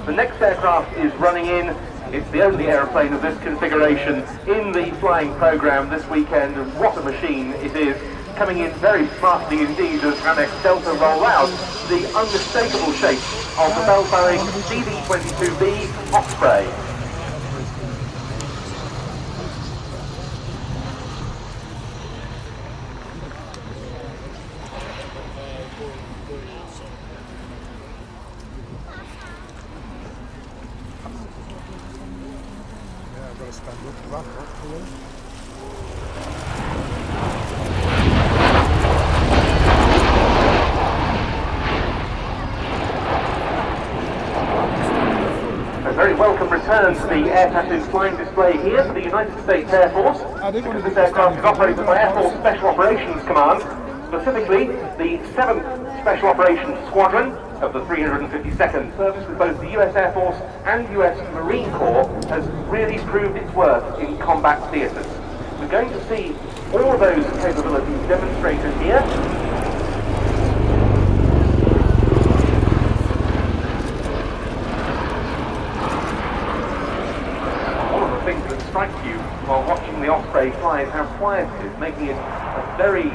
The next aircraft is running in. It's the only aeroplane of this configuration in the flying program this weekend, and what a machine it is. Coming in very smartly indeed as Amex Delta roll out the unmistakable shape of the Bell-Boeing CV-22B Osprey. A very welcome return to the Air Tattoo flying display here for the United States Air Force, because this aircraft is operated by Air Force Special Operations Command, specifically the 7th Special Operations Squadron of the 352nd. Service with both the US Air Force and US Marine Corps has really proved its worth in combat theatres. We're going to see all of those capabilities demonstrated here. One of the things that strike you while watching the Osprey fly is how quiet it is, making it a very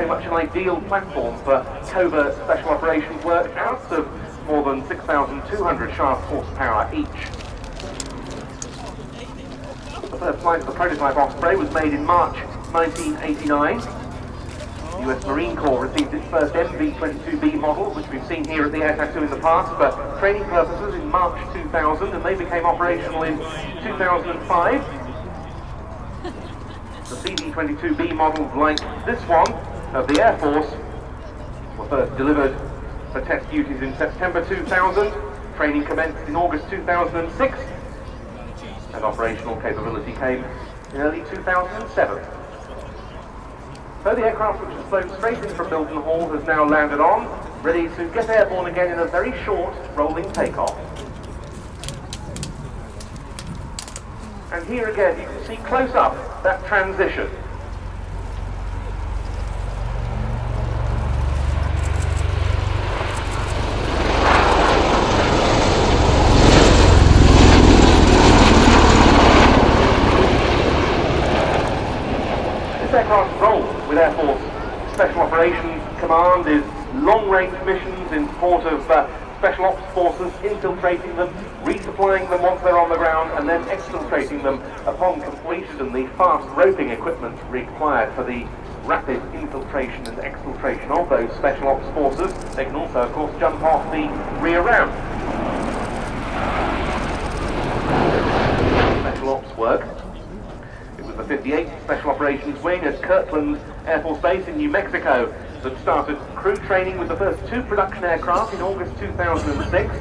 much an ideal platform for covert special operations work out of more than 6,200 shaft horsepower each. The first flight of the prototype Osprey was made in March 1989. The US Marine Corps received its first MV-22B model, which we've seen here at the Air Tattoo in the past, for training purposes in March 2000, and they became operational in 2005. The CV-22B models like this one of the Air Force were first delivered for test duties in September 2000, training commenced in August 2006, and operational capability came in early 2007. So the aircraft, which has flown straight in from Milton Hall, has now landed on, ready to get airborne again in a very short rolling takeoff. And here again you can see close up that transition. This aircraft's role with Air Force Special Operations Command is long-range missions in support of Special Ops forces, infiltrating them, resupplying them once they're on the ground, and then exfiltrating them upon completion. The fast roping equipment required for the rapid infiltration and exfiltration of those Special Ops forces. They can also, of course, jump off the rear ramp. Special Ops work. It was the 58th Special Operations Wing at Kirtland Air Force Base in New Mexico that started crew training with the first 2 production aircraft in August 2006.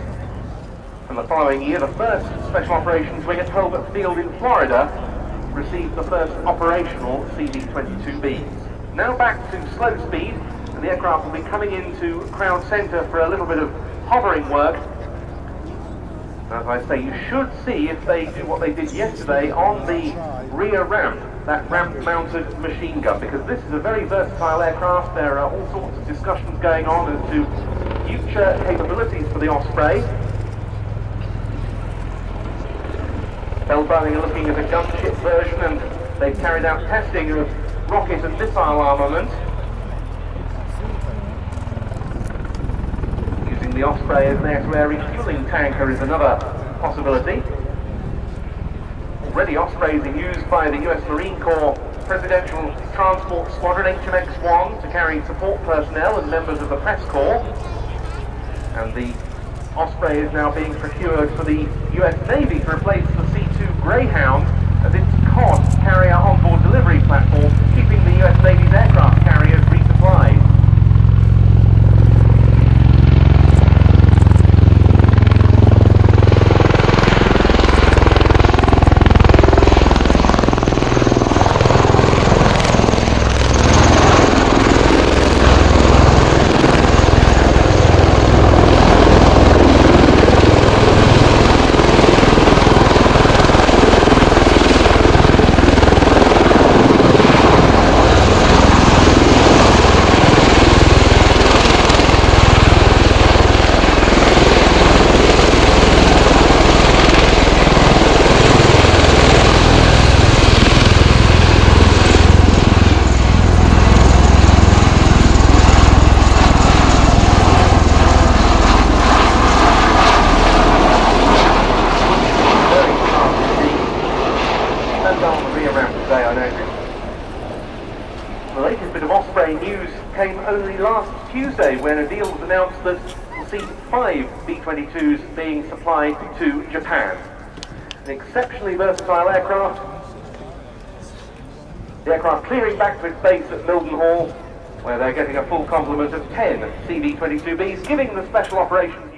And the following year, the first Special Operations Wing at Hobart Field in Florida received the first operational CV-22B. Now back to slow speed, and the aircraft will be coming into Crowd Centre for a little bit of hovering work. As I say, you should see if they do what they did yesterday on the rear ramp, that ramp-mounted machine gun, because this is a very versatile aircraft. There are all sorts of discussions going on as to future capabilities for the Osprey. Bell-Boeing are looking at a gunship version, and they've carried out testing of rocket and missile armament. Using the Osprey as an air-to-air refueling tanker is another possibility. Already Ospreys are used by the US Marine Corps Presidential Transport Squadron HMX-1 to carry support personnel and members of the press corps. And the Osprey is now being procured for the US Navy to replace the C-2 Greyhound as its COD carrier onboard delivery platform, keeping the US Navy's aircraft carriers resupplied. 5 B-22s being supplied to Japan. An exceptionally versatile aircraft. The aircraft clearing back to its base at Mildenhall, where they're getting a full complement of 10 CV-22Bs, giving the Special Operations